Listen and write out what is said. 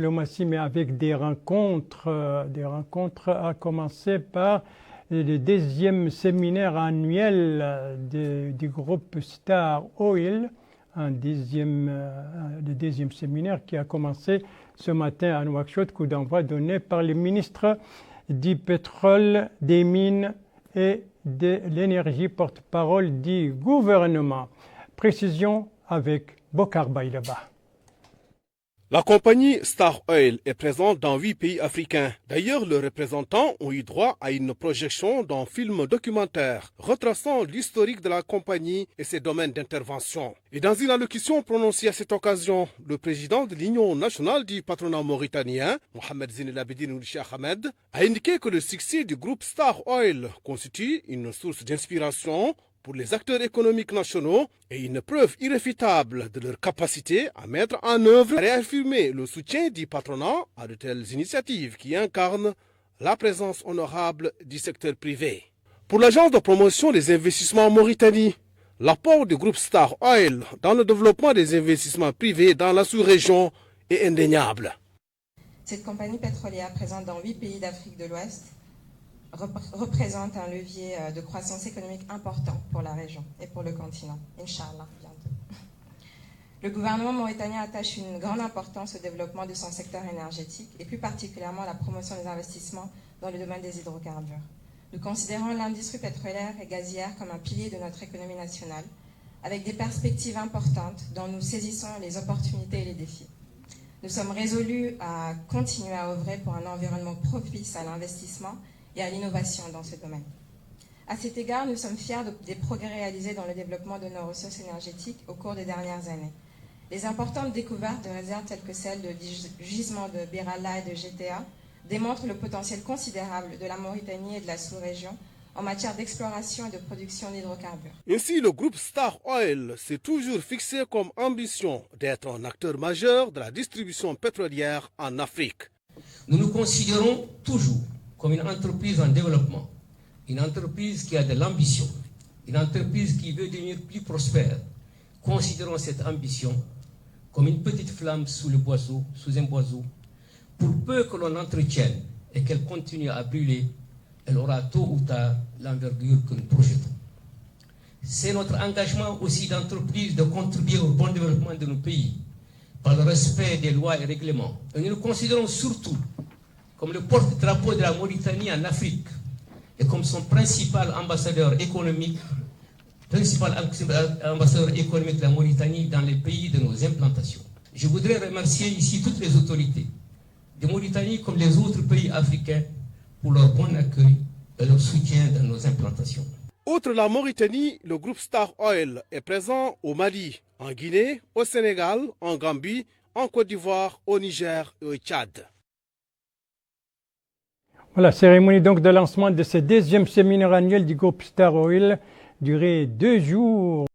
diplomatie, mais avec des rencontres, à commencer par le deuxième séminaire annuel du groupe Star Oil, le deuxième séminaire qui a commencé ce matin à Nouakchott, coup d'envoi donné par le ministre du pétrole, des mines et de l'énergie, porte-parole du gouvernement. Précision avec Bokar Baïlaba. La compagnie Star Oil est présente dans 8 pays africains. D'ailleurs, leurs représentants ont eu droit à une projection d'un film documentaire retraçant l'historique de la compagnie et ses domaines d'intervention. Et dans une allocution prononcée à cette occasion, le président de l'Union nationale du patronat mauritanien, Mohamed Zine El Abidine Ould Cheikh Ahmed, a indiqué que le succès du groupe Star Oil constitue une source d'inspiration pour les acteurs économiques nationaux et une preuve irréfutable de leur capacité à mettre en œuvre et réaffirmer le soutien du patronat à de telles initiatives qui incarnent la présence honorable du secteur privé. Pour l'agence de promotion des investissements en Mauritanie, l'apport du groupe Star Oil dans le développement des investissements privés dans la sous-région est indéniable. Cette compagnie pétrolière présente dans 8 pays d'Afrique de l'Ouest représente un levier de croissance économique important pour la région et pour le continent, Inch'Allah, bientôt. Le gouvernement mauritanien attache une grande importance au développement de son secteur énergétique et plus particulièrement à la promotion des investissements dans le domaine des hydrocarbures. Nous considérons l'industrie pétrolière et gazière comme un pilier de notre économie nationale, avec des perspectives importantes dont nous saisissons les opportunités et les défis. Nous sommes résolus à continuer à œuvrer pour un environnement propice à l'investissement et à l'innovation dans ce domaine. À cet égard, nous sommes fiers des progrès réalisés dans le développement de nos ressources énergétiques au cours des dernières années. Les importantes découvertes de réserves telles que celles du gisement de Bir Allah et de GTA démontrent le potentiel considérable de la Mauritanie et de la sous-région en matière d'exploration et de production d'hydrocarbures. Ainsi, le groupe Star Oil s'est toujours fixé comme ambition d'être un acteur majeur de la distribution pétrolière en Afrique. Nous nous considérons toujours comme une entreprise en développement, une entreprise qui a de l'ambition, une entreprise qui veut devenir plus prospère. Considérons cette ambition comme une petite flamme sous un boiseau. Pour peu que l'on entretienne et qu'elle continue à brûler, elle aura tôt ou tard l'envergure que nous projetons. C'est notre engagement aussi d'entreprise de contribuer au bon développement de nos pays par le respect des lois et règlements. Et nous nous considérons surtout comme le porte-drapeau de la Mauritanie en Afrique et comme son principal ambassadeur économique de la Mauritanie dans les pays de nos implantations. Je voudrais remercier ici toutes les autorités de Mauritanie comme les autres pays africains pour leur bon accueil et leur soutien dans nos implantations. Outre la Mauritanie, le groupe Star Oil est présent au Mali, en Guinée, au Sénégal, en Gambie, en Côte d'Ivoire, au Niger et au Tchad. Voilà, cérémonie donc de lancement de ce deuxième séminaire annuel du groupe Star Oil, duré 2 jours.